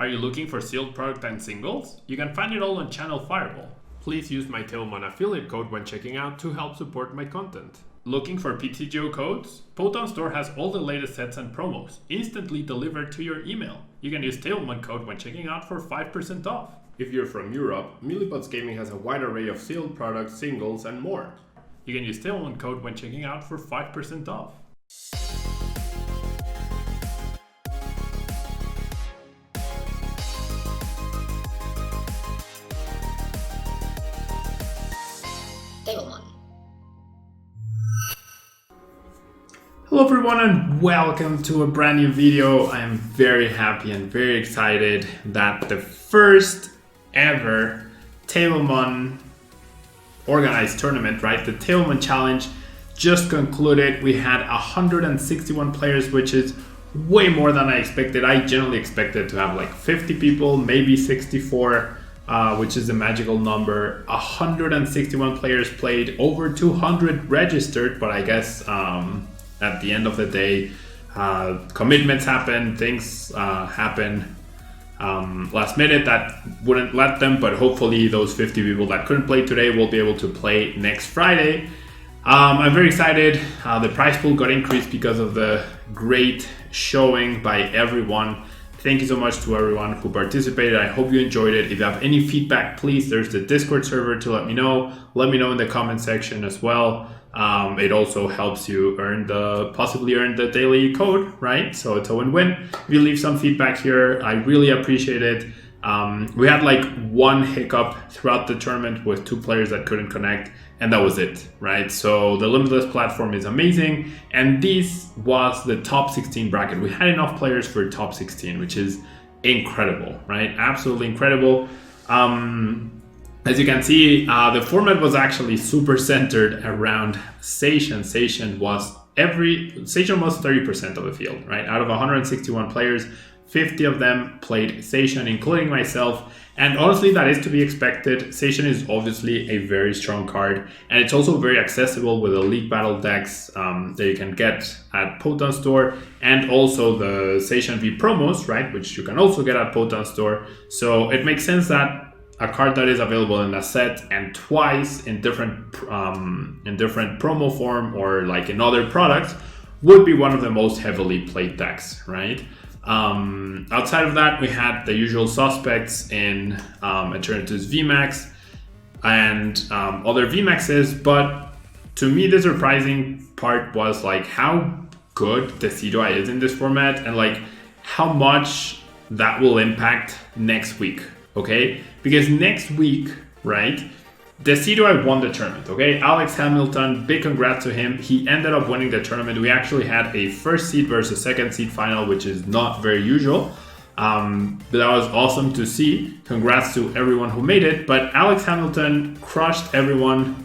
Are you looking for sealed product and singles? You can find it all on Channel Fireball. Please use my TABLEMON affiliate code when checking out to help support my content. Looking for PTGO codes? Poton Store has all the latest sets and promos, instantly delivered to your email. You can use TABLEMON code when checking out for 5% off. If you're from Europe, Millipots Gaming has a wide array of sealed products, singles, and more. You can use TABLEMON code when checking out for 5% off. TABLEMON. Hello everyone and welcome to a brand new video. I am very happy and very excited that the first ever TABLEMON organized tournament, right? The TABLEMON Challenge just concluded. We had 161 players, which is way more than I expected. I generally expected to have like 50 people, maybe 64. Which is a magical number. 161 players played, over 200 registered, but I guess at the end of the day, commitments happen, things happen last minute that wouldn't let them, but hopefully those 50 people that couldn't play today will be able to play next Friday. I'm very excited. The prize pool got increased because of the great showing by everyone. Thank you so much to everyone who participated. I hope you enjoyed it. If you have any feedback, please, there's the Discord server to let me know. Let me know in the comment section as well. It also helps you possibly earn the daily code, right? So it's a win-win. If you leave some feedback here, I really appreciate it. We had like one hiccup throughout the tournament with 2 players that couldn't connect, and that was it, right? So the Limitless platform is amazing, and this was the top 16 bracket. We had enough players for top 16, which is incredible, right? Absolutely incredible. As you can see, the format was actually super centered around Zacian. Zacian was 30% of the field, right? Out of 161 players, 50 of them played Zacian, including myself. And honestly, that is to be expected. Zacian is obviously a very strong card, and it's also very accessible with the League Battle decks that you can get at Poton Store, and also the Zacian V promos, right, which you can also get at Poton Store. So it makes sense that a card that is available in a set and twice in different promo form or like in other products would be one of the most heavily played decks, right? Outside of that, we had the usual suspects in Eternatus VMAX and other VMAXs, but to me the surprising part was like how good Decidueye is in this format and like how much that will impact next week, okay? Because next week, right, Decidueye won the tournament, okay? Alex Hamilton, big congrats to him. He ended up winning the tournament. We actually had a first seed versus second seed final, which is not very usual. But that was awesome to see. Congrats to everyone who made it. But Alex Hamilton crushed everyone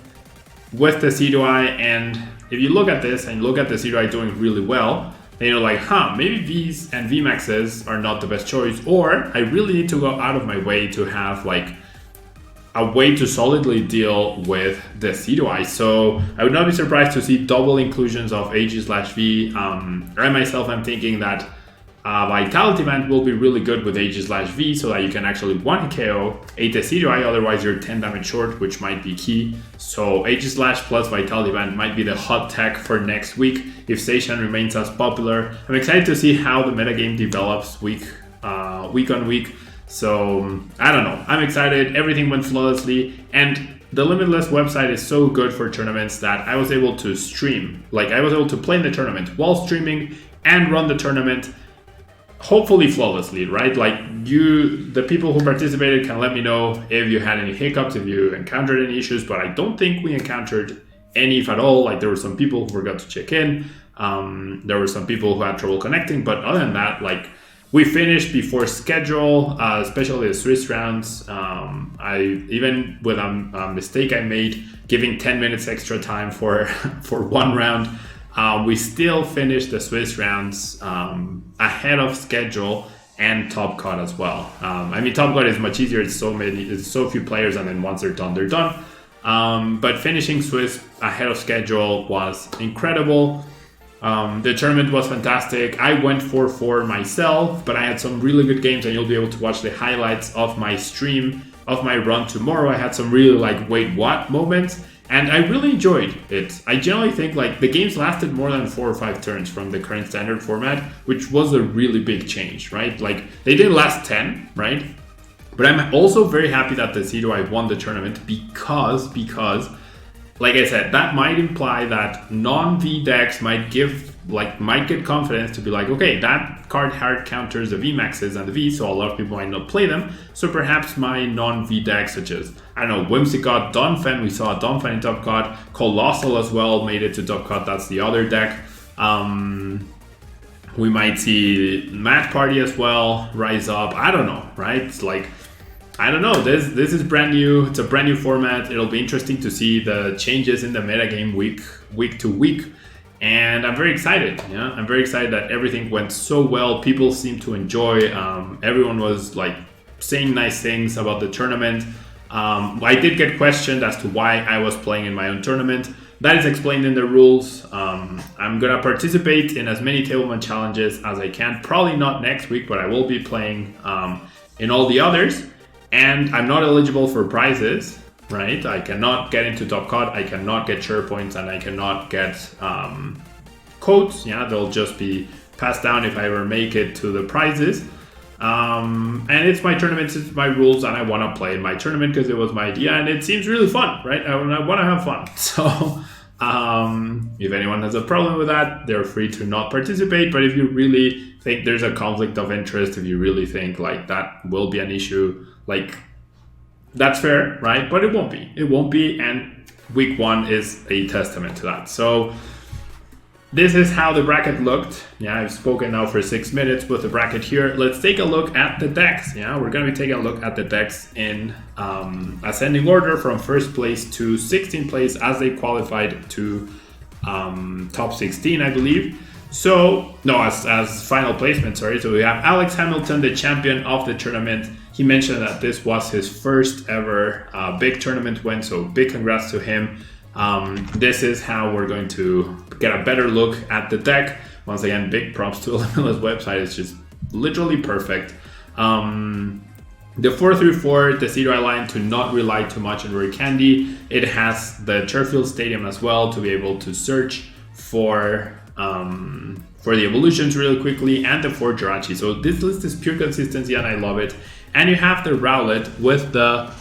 with Decidueye. And if you look at this and look at Decidueye doing really well, then you're like, maybe Vs and VMAXs are not the best choice. Or I really need to go out of my way to have like a way to solidly deal with Decidueye. So I would not be surprised to see double inclusions of AG/V. I myself am thinking that Vitality Band will be really good with AG/V so that you can actually 1-KO a Decidueye, otherwise you're 10 damage short, which might be key. So AG/ plus Vitality Band might be the hot tech for next week if Zacian remains as popular. I'm excited to see how the metagame develops week on week. So I don't know, I'm excited. Everything went flawlessly, and the Limitless website is so good for tournaments that I was able to stream. Like I was able to play in the tournament while streaming and run the tournament hopefully flawlessly, right? Like the people who participated can let me know if you had any hiccups, if you encountered any issues, but I don't think we encountered any if at all. Like there were some people who forgot to check in. There were some people who had trouble connecting, but other than that, like we finished before schedule, especially the Swiss rounds. Even with a mistake I made, giving 10 minutes extra time for one round, we still finished the Swiss rounds ahead of schedule and Top Cut as well. I mean, Top Cut is much easier. It's so few players, and then once they're done, they're done. But finishing Swiss ahead of schedule was incredible. The tournament was fantastic. I went 4-4 myself, but I had some really good games, and you'll be able to watch the highlights of my stream of my run tomorrow. I had some really like wait what moments, and I really enjoyed it. I generally think like the games lasted more than 4 or 5 turns from the current standard format, which was a really big change, right? Like they didn't last 10, right? But I'm also very happy that the Decidueye won the tournament because like I said, that might imply that non-V decks might get confidence to be like, okay, that card hard counters the V maxes and the V, so a lot of people might not play them. So perhaps my non-V decks, such as, I don't know, Whimsicott, Donfan, we saw Donfan in Top Cut, Colossal as well made it to Top Cut, that's the other deck. We might see Match Party as well rise up. I don't know, right? It's like, I don't know. This is brand new. It's a brand new format. It'll be interesting to see the changes in the metagame week to week, and I'm very excited. Yeah, I'm very excited that everything went so well. People seem to enjoy. Everyone was like saying nice things about the tournament. I did get questioned as to why I was playing in my own tournament. That is explained in the rules. I'm gonna participate in as many TABLEMON challenges as I can. Probably not next week, but I will be playing in all the others. And I'm not eligible for prizes, right? I cannot get into Top Cut, I cannot get share points, and I cannot get codes. Yeah, they'll just be passed down if I ever make it to the prizes. And it's my tournament, it's my rules, and I want to play in my tournament because it was my idea, and it seems really fun, right? I want to have fun. So if anyone has a problem with that, they're free to not participate. But if you really think there's a conflict of interest, if you really think like that will be an issue, like that's fair, right? But it won't be, and week 1 is a testament to that. So this is how the bracket looked. Yeah, I've spoken now for 6 minutes with the bracket here. Let's take a look at the decks. Yeah, we're going to be taking a look at the decks in ascending order from first place to 16th place as they qualified to top 16, I believe. So, no, as final placement, sorry. So we have Alex Hamilton, the champion of the tournament. He mentioned that this was his first ever big tournament win, so big congrats to him. This is how we're going to get a better look at the deck. Once again, big props to Limitless website. It's just literally perfect. The 4-3-4 Decidueye line to not rely too much on Rare Candy. It has the Turffield Stadium as well to be able to search for the evolutions really quickly, and the 4 Jirachi. So this list is pure consistency and I love it. And you have the Rowlet with the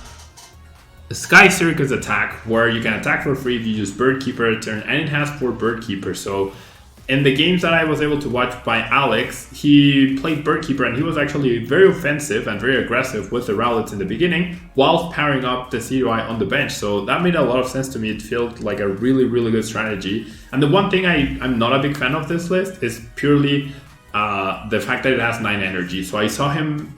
Sky Circus attack, where you can attack for free if you use Bird Keeper a turn, and it has 4 Bird Keeper. So in the games that I was able to watch by Alex, he played Bird Keeper and he was actually very offensive and very aggressive with the Rowlets in the beginning, while powering up the Decidueye on the bench. So that made a lot of sense to me. It felt like a really, really good strategy. And the one thing I'm not a big fan of this list is purely the fact that it has 9 energy. So I saw him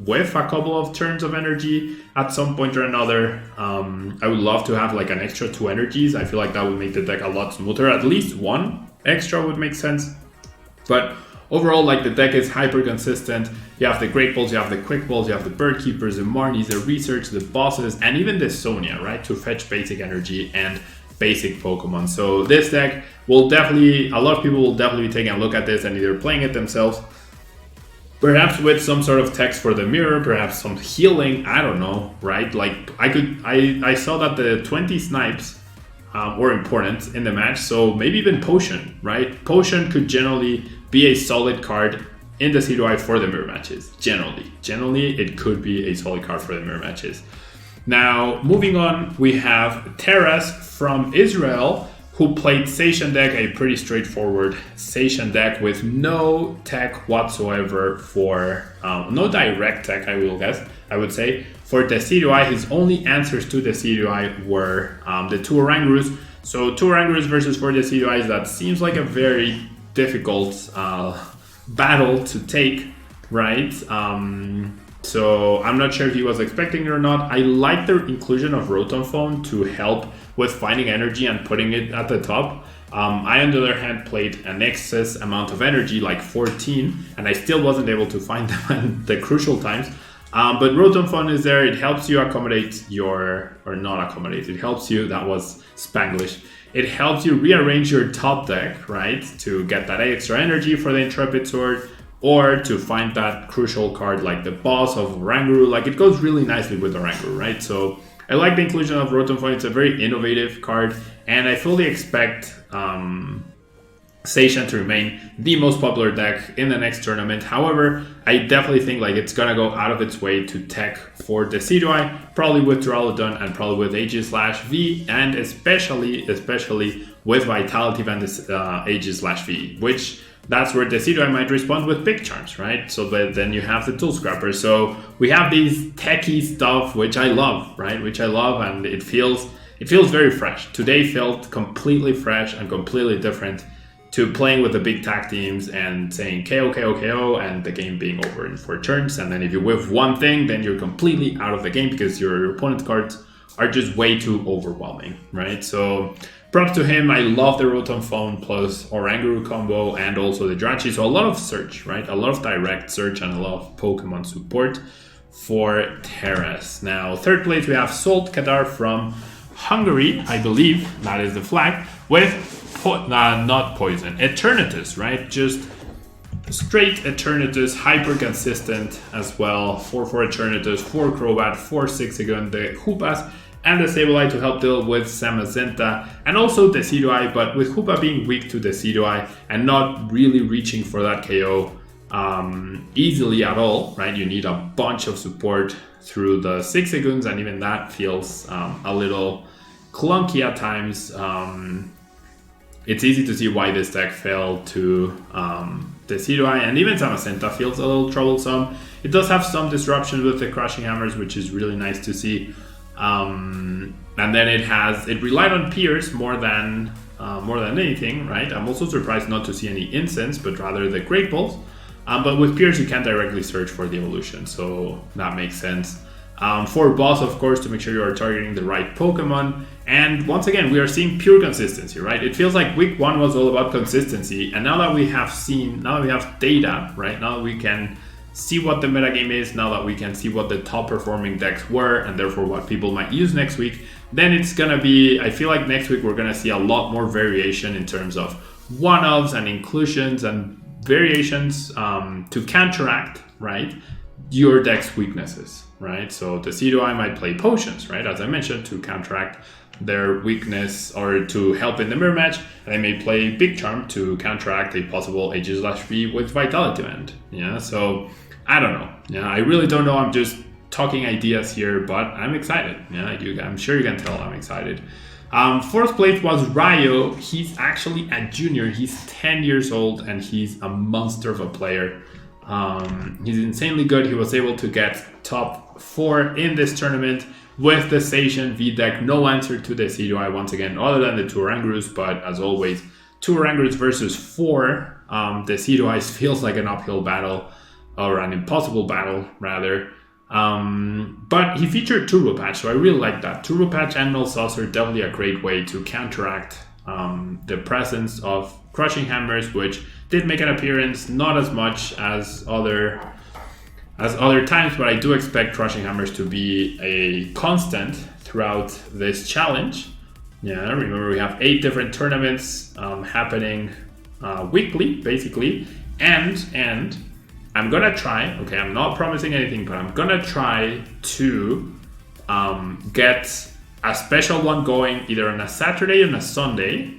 with a couple of turns of energy at some point or another. I would love to have like an extra 2 energies. I feel like that would make the deck a lot smoother. At least 1 extra would make sense. But overall, like, the deck is hyper consistent. You have the Great Balls, you have the Quick Balls, you have the Bird Keepers, the Marnies, the Research, the Bosses, and even the Sonia, right? To fetch basic energy and basic Pokemon. So this deck will definitely, a lot of people will definitely be taking a look at this and either playing it themselves, perhaps with some sort of text for the mirror, perhaps some healing, I don't know, right? Like, I saw that the 20 snipes were important in the match, so maybe even Potion, right? Potion could generally be a solid card in the Decidueye for the mirror matches. Generally, it could be a solid card for the mirror matches. Now, moving on, we have Terrace from Israel, who played Zacian deck, a pretty straightforward Zacian deck with no tech whatsoever for, no direct tech, I would say. For Decidueye, his only answers to Decidueye were the 2 Orangurus. So 2 Orangurus versus 4 Decidueyes, that seems like a very difficult battle to take, right? So I'm not sure if he was expecting it or not. I like the inclusion of Rotom Phone to help with finding energy and putting it at the top. I, on the other hand, played an excess amount of energy, like 14, and I still wasn't able to find them at the crucial times. But Donfan is there. It helps you accommodate or not accommodate. It helps you, that was Spanglish. It helps you rearrange your top deck, right? To get that extra energy for the Intrepid Sword, or to find that crucial card like the boss of Oranguru. Like, it goes really nicely with Oranguru, right? So I like the inclusion of Donfan. It's a very innovative card, and I fully expect Zacian to remain the most popular deck in the next tournament. However, I definitely think like it's gonna go out of its way to tech for Decidueye, probably with Duraludon and probably with Aegis/V, and especially with Vitality and Aegis/V, which that's where Decidueye might respond with Big Charms, right? So then you have the Tool Scrapper. So we have these techie stuff, which I love, right? Which I love, and it feels very fresh. Today felt completely fresh and completely different to playing with the big tag teams and saying KO, KO, KO, and the game being over in 4 turns. And then if you whiff one thing, then you're completely out of the game because your opponent's cards are just way too overwhelming, right? So props to him. I love the Donfan plus Oranguru combo and also the Jirachi. So a lot of search, right? A lot of direct search and a lot of Pokemon support for Terrace. Now, third place, we have Qatar from Hungary, I believe that is the flag, with not Poison, Eternatus, right? Just straight Eternatus, hyper consistent as well. 4/4 Eternatus, 4 Crobat, 4 Zigzagoon, the Hoopas, and the Sableye to help deal with Zamazenta, and also Decidueye, but with Hoopa being weak to Decidueye and not really reaching for that KO easily at all, right? You need a bunch of support through the Zigzagoons, and even that feels a little clunky at times. It's easy to see why this deck fell to Decidueye, and even Zamazenta feels a little troublesome. It does have some disruption with the Crushing Hammers, which is really nice to see. And then it relied on Pierce more than anything, right? I'm also surprised not to see any Incense, but rather the Great Balls. But with Pierce, you can't directly search for the evolution, so that makes sense. For boss, of course, to make sure you are targeting the right Pokemon. And once again, we are seeing pure consistency, right? It feels like week 1 was all about consistency. And now that we have data, right? Now that we can see what the metagame is, now that we can see what the top performing decks were, and therefore what people might use next week, then it's gonna be, I feel like next week we're gonna see a lot more variation in terms of one-offs and inclusions and variations to counteract, right, your deck's weaknesses, right? So the Decidueye might play potions, right, as I mentioned, to counteract their weakness or to help in the mirror match. They may play Big Charm to counteract a possible Aegis/V with Vitality Band. Yeah, so I don't know. Yeah, I really don't know. I'm just talking ideas here, but I'm excited. Yeah, I'm sure you can tell I'm excited. Fourth place was Raya. He's actually a junior. He's 10 years old and he's a monster of a player. He's insanely good. He was able to get top 4 in this tournament with the Zacian V deck. No answer to the Decidueye once again, other than the 2 Orangurus, but as always, 2 Orangurus versus 4 Decidueye feels like an uphill battle, or an impossible battle, rather. But he featured Turbo Patch, so I really like that. Turbo Patch and Null Sauce are definitely a great way to counteract the presence of Crushing Hammers, which did make an appearance, not as much as other times, but I do expect Crushing Hammers to be a constant throughout this challenge. Yeah, remember we have 8 different tournaments happening weekly, basically, and I'm gonna try, okay, I'm not promising anything, but I'm gonna try to get a special one going either on a Saturday or on a Sunday,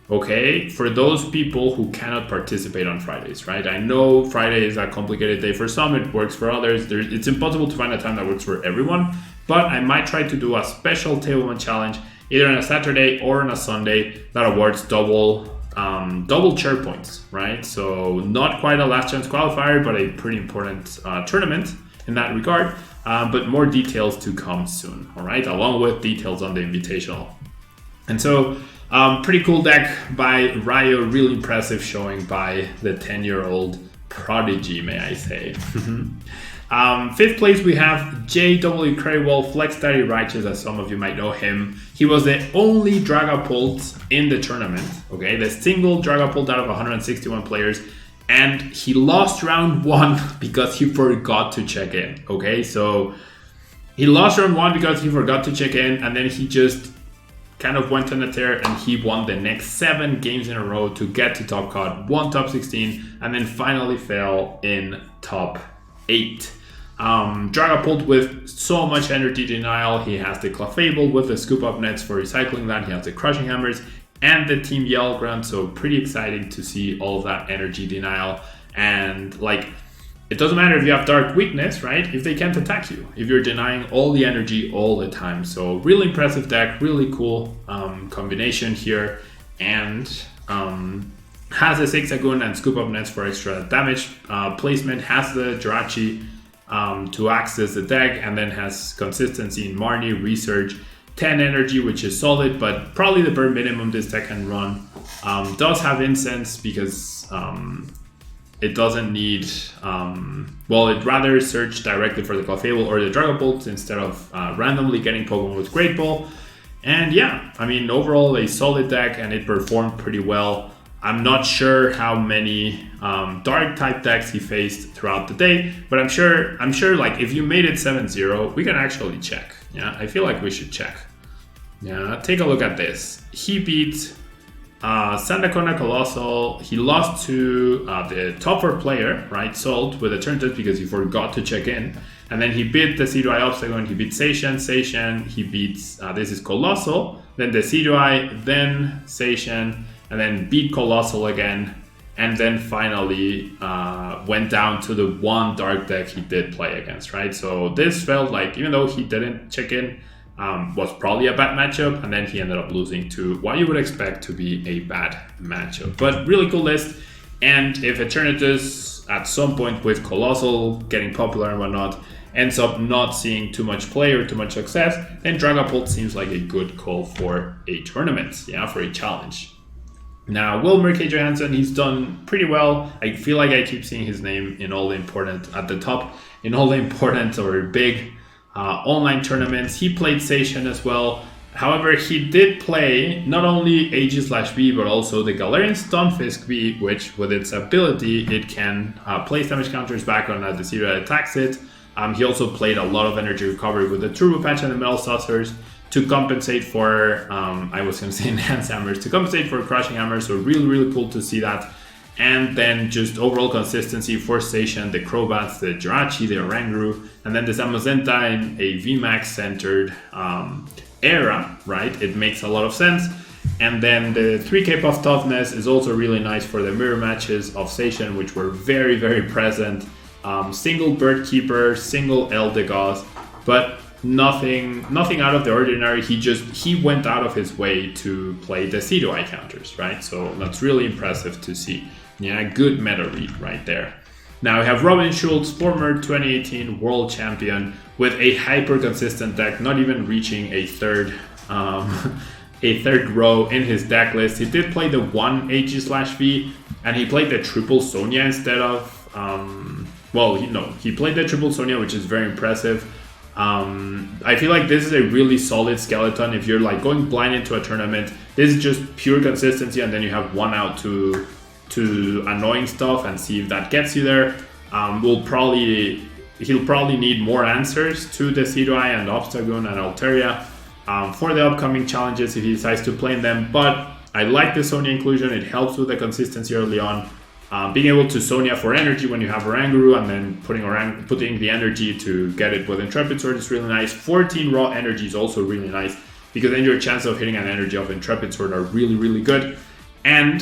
okay, for those people who cannot participate on Fridays, right? I know Friday is a complicated day for some, it works for others. It's impossible to find a time that works for everyone, but I might try to do a special TABLEMON challenge either on a Saturday or on a Sunday that awards double chair points, right? So not quite a last chance qualifier, but a pretty important tournament in that regard. But more details to come soon, all right? Along with details on the invitational. And so, pretty cool deck by Raya, really impressive showing by the 10-year-old prodigy, may I say. Fifth place, we have J.W. Craywell, Flex Daddy Righteous, as some of you might know him. He was the only Dragapult in the tournament, okay? The single Dragapult out of 161 players and he lost round 1 because he forgot to check in. Okay, so he lost round 1 because he forgot to check in, and then he just kind of went on a tear, and he won the next 7 games in a row to get to top cut, won top 16, and then finally fell in top 8. Dragapult with so much energy denial. He has the Clefable with the scoop up nets for recycling that. He has the crushing hammers and the Team Yell Grunt, so pretty exciting to see all of that energy denial. And like, it doesn't matter if you have Dark Weakness, right? If they can't attack you, if you're denying all the energy all the time. So really impressive deck, really cool combination here, and has a Zigzagoon and Scoop Up Nets for extra damage placement, has the Jirachi to access the deck, and then has consistency in Marnie, Research, 10 energy, which is solid, but probably the bare minimum this deck can run. Does have Incense because it doesn't need, it'd rather search directly for the Clefable or the Dragapult instead of randomly getting Pokemon with Great Ball. And yeah, I mean, overall a solid deck, and it performed pretty well. I'm not sure how many Dark type decks he faced throughout the day, but I'm sure like if you made it 7-0, we can actually check. Yeah, I feel like we should check. Yeah, take a look at this. He beat Sandacona Colossal. He lost to the top 4 player, right? Salt with a turn test because he forgot to check in. And then he beat the Decidueye Obstacle, he beat Zacian, he beats, this is Colossal, then the Decidueye, then Zacian, and then beat Colossal again. And then finally went down to the one Dark deck he did play against, right? So this felt like, even though he didn't check in, was probably a bad matchup, and then he ended up losing to what you would expect to be a bad matchup. But really cool list, and if Eternatus at some point with Colossal getting popular and whatnot ends up not seeing too much play or too much success, then Dragapult seems like a good call for a tournament, yeah, for a challenge. Now, Will Murky Johnson, he's done pretty well. I feel like I keep seeing his name in all the important, at the top, in all the important or big online tournaments. He played Zacian as well. However, he did play not only Aegis/V, but also the Galarian Stunfisk V, which with its ability, it can place damage counters back on as the Decidueye attacks it. He also played a lot of energy recovery with the Turbo Patch and the Metal Saucers to compensate for, I was going to say Enhanced Hammers, to compensate for Crushing Hammers. So really, really cool to see that. And then just overall consistency for Zacian, the Crobats, the Jirachi, the Oranguru, and then the Zamazenta in a VMAX centered era, right? It makes a lot of sense. And then the 3k buff toughness is also really nice for the mirror matches of Zacian, which were very, very present. Single Bird Keeper, single Eldegoss, but nothing out of the ordinary. He went out of his way to play the Decidueye counters, right? So that's really impressive to see. Yeah, good meta read right there. Now we have Robin Schultz, former 2018 world champion, with a hyper consistent deck, not even reaching a third row in his deck list. He did play the one Aegis/V, and he played the triple Sonia instead of he played the triple Sonia, which is very impressive. I feel like this is a really solid skeleton. If you're like going blind into a tournament, this is just pure consistency, and then you have one out to annoying stuff and see if that gets you there. He'll probably need more answers to the Decidueye and Obstagoon and Altaria for the upcoming challenges if he decides to play them. But I like the Sonia inclusion. It helps with the consistency early on. Being able to Sonia for energy when you have Oranguru, and then putting the energy to get it with Intrepid Sword is really nice. 14 raw energy is also really nice, because then your chance of hitting an energy of Intrepid Sword are really, really good. And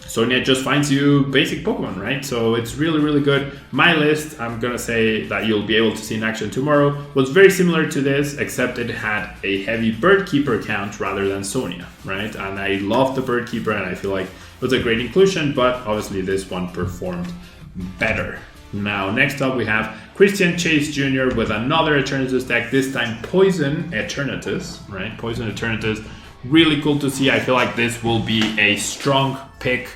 Sonia just finds you basic Pokemon, right? So it's really, really good. My list, I'm gonna say that you'll be able to see in action tomorrow, was very similar to this, except it had a heavy Bird Keeper count rather than Sonia, right? And I love the Bird Keeper, and I feel like it was a great inclusion, but obviously this one performed better. Now, next up we have Christian Chase Jr. with another Eternatus deck, this time Poison Eternatus, right? Poison Eternatus, really cool to see. I feel like this will be a strong pick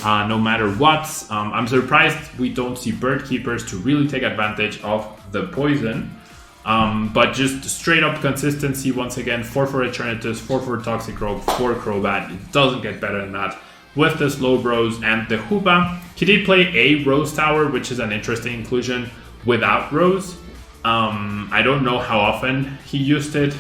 no matter what. I'm surprised we don't see Bird Keepers to really take advantage of the Poison. But just straight up consistency once again, 4 for Eternatus, 4 for Toxic Rogue, 4 Crobat. It doesn't get better than that. with the Slowbros and the Hoopa. He did play a Rose Tower, which is an interesting inclusion without Rose. I don't know how often he used it,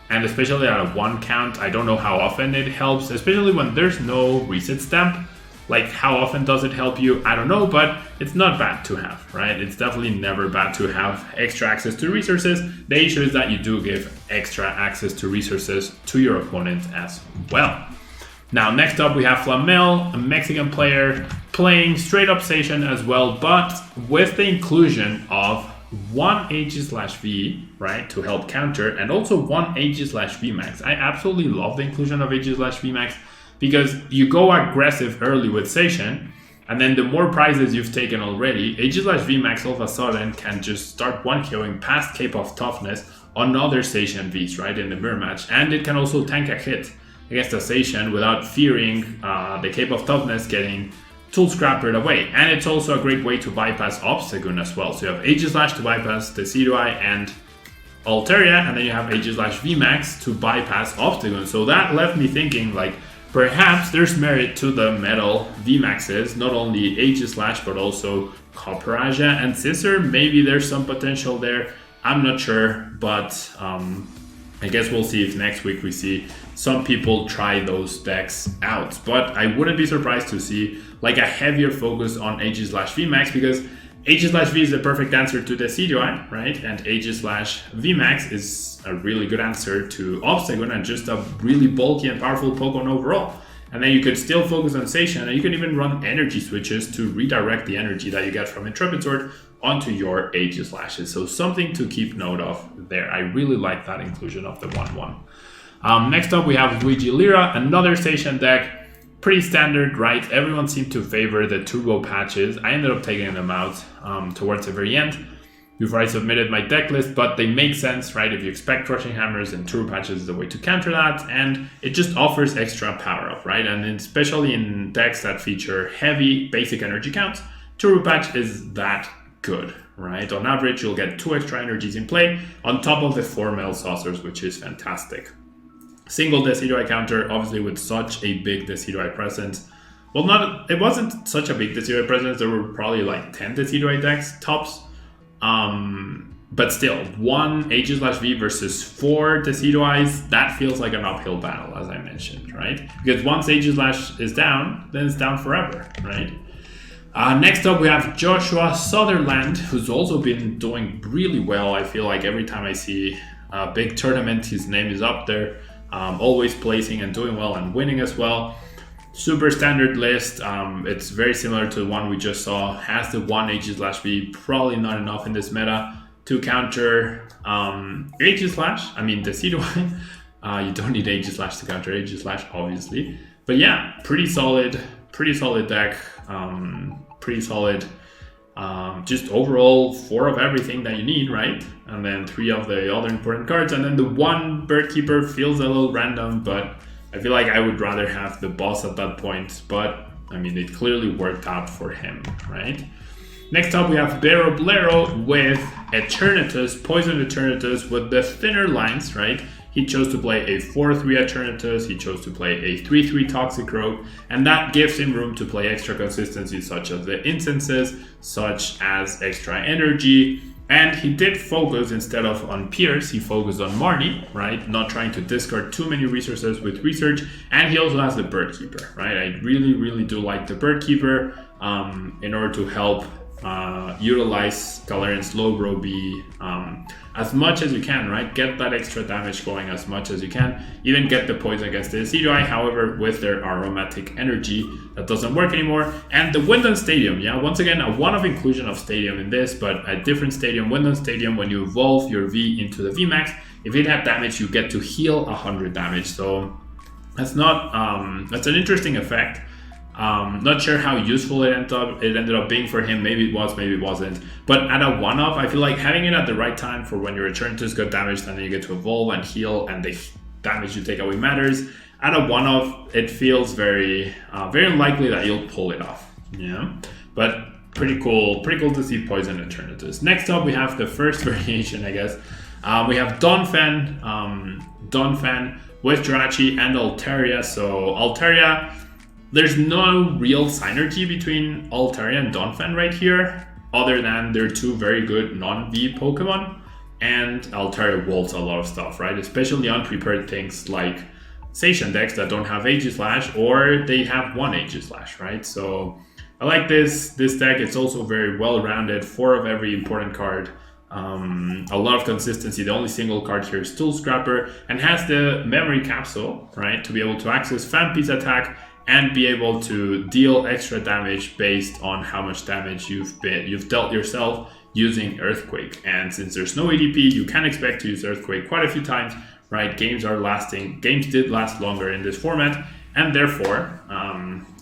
and especially at a 1 count, I don't know how often it helps, especially when there's no reset stamp. Like, how often does it help you? I don't know, but it's not bad to have, right? It's definitely never bad to have extra access to resources. The issue is that you do give extra access to resources to your opponent as well. Now, next up we have Flamel, a Mexican player, playing straight up Zacian as well, but with the inclusion of 1 AG/V, right, to help counter, and also 1 AG/V max. I absolutely love the inclusion of AG/V max, because you go aggressive early with Zacian, and then the more prizes you've taken already, AG/V max all of a sudden can just start 1-KOing past Cape of Toughness on other Zacian Vs, right, in the mirror match. And it can also tank a hit against a Zacian without fearing the Cape of Toughness getting Tool Scrappered away. And it's also a great way to bypass Obstagoon as well. So you have AG/ to bypass Decidueye and Altaria, and then you have AG/V max to bypass Obstagoon. So that left me thinking, like, perhaps there's merit to the metal VMAXs, not only AG/ but also Copperaja and Scissor. Maybe there's some potential there. I'm not sure, but I guess we'll see if next week we see some people try those decks out. But I wouldn't be surprised to see like a heavier focus on AG/V max, because AG/V is the perfect answer to Decidueye, right? And AG/V max is a really good answer to Obstagoon and just a really bulky and powerful Pokemon overall. And then you could still focus on Zacian, and you can even run energy switches to redirect the energy that you get from Intrepid Sword onto your AG/s. So something to keep note of there. I really like that inclusion of the 1/1. Next up we have Luigi Lira, another Zacian deck. Pretty standard, right? Everyone seemed to favor the turbo patches. I ended up taking them out towards the very end before I submitted my deck list, but they make sense, right? If you expect crushing hammers, and turbo patches is the way to counter that, and it just offers extra power up, right? And especially in decks that feature heavy basic energy counts, turbo patch is that good, right? On average, you'll get 2 extra energies in play on top of the 4 metal saucers, which is fantastic. Single Decidueye counter, obviously with such a big Decidueye presence. Well, it wasn't such a big Decidueye presence. There were probably like 10 Decidueye decks tops. But still, 1 AG/V versus 4 Decidueyes, that feels like an uphill battle, as I mentioned, right? Because once AG/ is down, then it's down forever, right? Next up, we have Joshua Southerland, who's also been doing really well. I feel like every time I see a big tournament, his name is up there. Always placing and doing well and winning as well. Super standard list. It's very similar to the one we just saw. Has the 1 AG/V, probably not enough in this meta to counter AG/, I mean Decidueye. You don't need AG/ to counter AG/, obviously. But yeah, pretty solid deck. Pretty solid. Just overall 4 of everything that you need, right? And then 3 of the other important cards. And then the 1 Bird Keeper feels a little random, but I feel like I would rather have the boss at that point. But I mean, it clearly worked out for him, right? Next up, we have Baroblero with Eternatus, Poison Eternatus with the thinner lines, right? He chose to play a 4/3 Eternatus, he chose to play a 3/3 Toxicroak, and that gives him room to play extra consistency such as the instances, such as extra energy, and he did focus, instead of on Pierce, he focused on Marnie, right? Not trying to discard too many resources with research, and he also has the Bird Keeper, right? I really do like the Bird Keeper in order to help utilize Galarian Slowbro be as much as you can, right? Get that extra damage going as much as you can. Even get the poison against the Decidueye. However, with their aromatic energy, that doesn't work anymore. And the Windon Stadium, yeah, once again, a one-off inclusion of Stadium in this, but a different Stadium. Windon Stadium, when you evolve your V into the VMAX, if it had damage, you get to heal 100 damage. So that's not that's an interesting effect. Not sure how useful it ended up being for him. Maybe it was, maybe it wasn't. But at a one-off, I feel like having it at the right time for when your Eternatus got damaged and then you get to evolve and heal and the damage you take away matters. At a one-off, it feels very unlikely that you'll pull it off. Yeah, but pretty cool to see Poison Eternatus. Next up, we have the first variation, I guess. We have Donfan with Jirachi and Altaria. So Altaria, there's no real synergy between Altaria and Donfan right here, other than they're two very good non-V Pokemon, and Altaria walls a lot of stuff, right? Especially unprepared things like Zacian decks that don't have Aegislash, or they have one Aegislash, right? So I like this deck. It's also very well-rounded, 4 of every important card. A lot of consistency. The only single card here is Tool Scrapper, and has the memory capsule, right, to be able to access Fan Piece attack and be able to deal extra damage based on how much damage you've dealt yourself using Earthquake. And since there's no ADP, you can expect to use Earthquake quite a few times, right? Games did last longer in this format, and therefore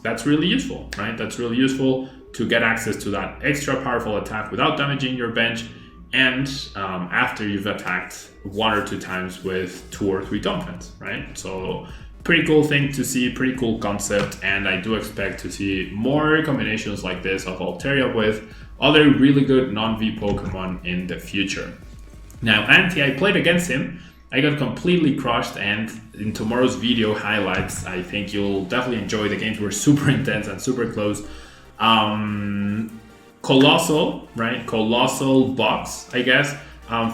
that's really useful, right? That's really useful to get access to that extra powerful attack without damaging your bench, and after you've attacked 1 or 2 times with 2 or 3 Donfans, right? So pretty cool thing to see, pretty cool concept, and I do expect to see more combinations like this of Altaria with other really good non-V Pokemon in the future. Now, I played against him. I got completely crushed, and in tomorrow's video highlights, I think you'll definitely enjoy. The games were super intense and super close. Colossal, right? Colossal box, I guess,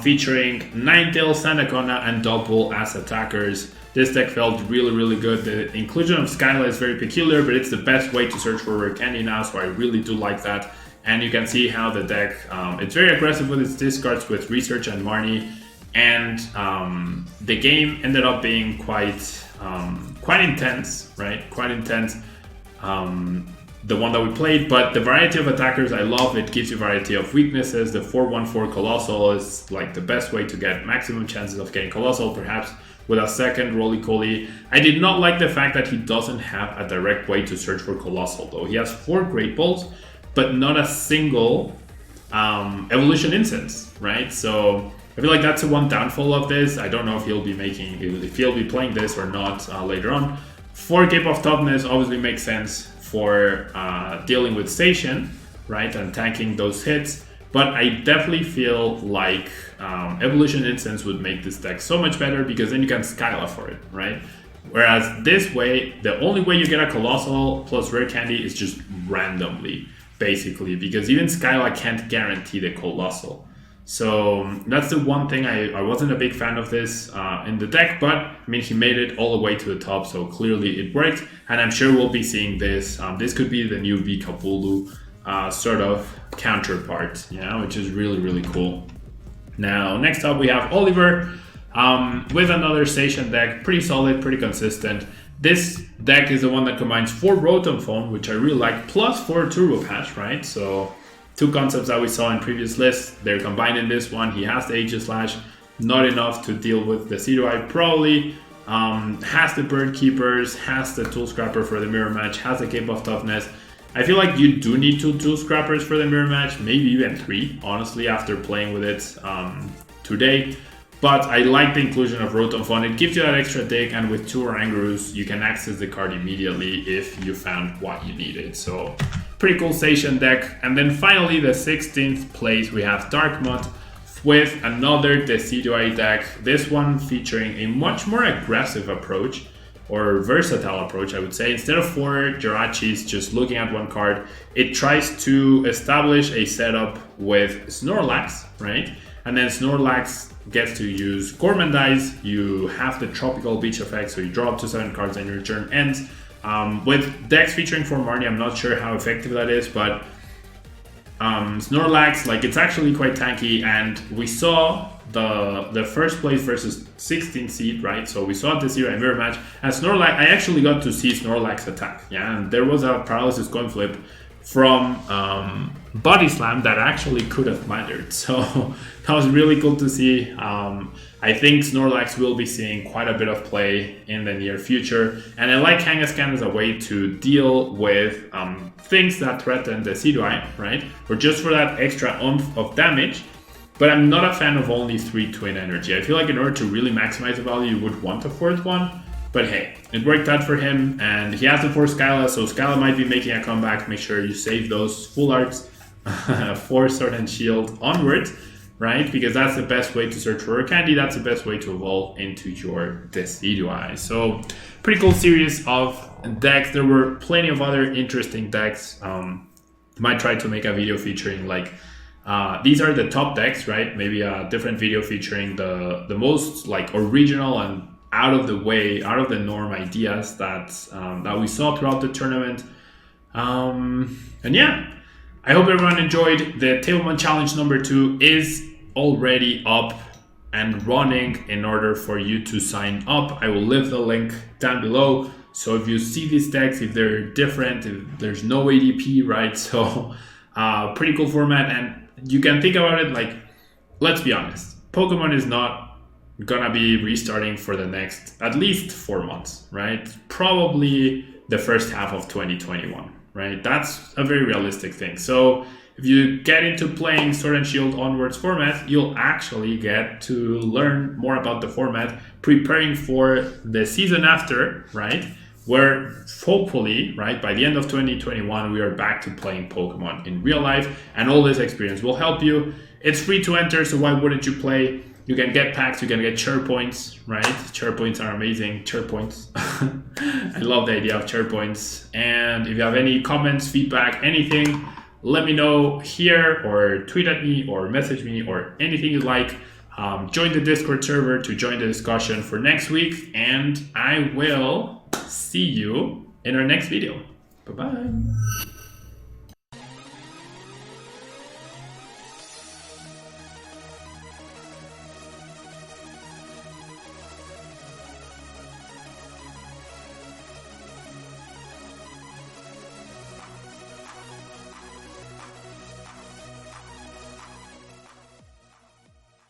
featuring Ninetales, Sandaconda, and Double as attackers. This deck felt really, really good. The inclusion of Skyla is very peculiar, but it's the best way to search for rare candy now, so I really do like that. And you can see how the deck, it's very aggressive with its discards with Research and Marnie, and the game ended up being quite intense, right? Quite intense. The one that we played, but the variety of attackers I love. It gives you variety of weaknesses. The 4/1/4 Colossal is like the best way to get maximum chances of getting Colossal, perhaps with a second Roly-Coly. I did not like the fact that he doesn't have a direct way to search for Colossal though. He has 4 Great Balls, but not a single Evolution Incense, right? So I feel like that's the one downfall of this. I don't know if he'll be playing this or not later on. 4 Cape of Toughness obviously makes sense for dealing with Zacian, right, and tanking those hits. But I definitely feel like Evolution Instance would make this deck so much better, because then you can Skyla for it, right? Whereas this way, the only way you get a Colossal plus Rare Candy is just randomly, basically, because even Skyla can't guarantee the Colossal. So that's the one thing I wasn't a big fan of this in the deck, but I mean, he made it all the way to the top, so clearly it worked, and I'm sure we'll be seeing this. This could be the new Vikapulu sort of counterpart, which is really, really cool. Now, next up we have Oliver with another Zacian deck, pretty solid, pretty consistent. This deck is the one that combines 4 Rotom Phone, which I really like, plus 4 Turbo Patch, right? So 2 concepts that we saw in previous lists, they're combined in this one. He has the Aegislash, not enough to deal with the Decidueye probably. Has the Bird Keepers, has the Tool Scrapper for the Mirror Match, has the Cape of Toughness. I feel like you do need 2 Tool Scrappers for the Mirror Match, maybe even 3, honestly, after playing with it today. But I like the inclusion of Rotom Phone. It gives you that extra dig, and with 2 Orangaroos, you can access the card immediately if you found what you needed. So pretty cool Zacian deck. And then finally, the 16th place, we have Darkmod with another Decidueye deck. This one featuring a much more aggressive approach, or versatile approach, I would say. Instead of 4 Jirachis just looking at one card, it tries to establish a setup with Snorlax, right? And then Snorlax gets to use Gourmandize. You have the Tropical Beach effect, so you draw up to 7 cards and your turn ends. With decks featuring 4 Marnie, I'm not sure how effective that is, but Snorlax, like, it's actually quite tanky, and we saw the first place versus 16th seed, right? So we saw this year in Mirror Match, and Snorlax, I actually got to see Snorlax attack, and there was a Paralysis Coin Flip from Body Slam that actually could have mattered, so that was really cool to see. I think Snorlax will be seeing quite a bit of play in the near future, and I like Kangaskhan as a way to deal with things that threaten the Decidueye, right? Or just for that extra oomph of damage. But I'm not a fan of only 3 Twin Energy. I feel like in order to really maximize the value, you would want a 4th one. But hey, it worked out for him, and he has the 4 Skyla, so Skyla might be making a comeback. Make sure you save those full arts for Sword and Shield onwards. right? Because that's the best way to search for a candy. That's the best way to evolve into your Decidueye. So pretty cool series of decks. There were plenty of other interesting decks. Might try to make a video featuring like these are the top decks, right? Maybe a different video featuring the most like original and out of the way, out of the norm ideas that that we saw throughout the tournament. And yeah, I hope everyone enjoyed. The TABLEMON challenge number 2 is already up and running in order for you to sign up. I will leave the link down below. So if you see these decks, if they're different, if there's no ADP, right? So pretty cool format. And you can think about it like, let's be honest, Pokemon is not gonna be restarting for the next at least 4 months, right? Probably the first half of 2021, right? That's a very realistic thing. So if you get into playing Sword and Shield onwards format, you'll actually get to learn more about the format, preparing for the season after, right? Where hopefully, right, by the end of 2021, we are back to playing Pokemon in real life, and all this experience will help you. It's free to enter, so why wouldn't you play? You can get packs, you can get chair points, right? Chair points are amazing. Chair points. I love the idea of chair points. And if you have any comments, feedback, anything, let me know here or tweet at me or message me or anything you like. Join the Discord server to join the discussion for next week. And I will see you in our next video. Bye-bye.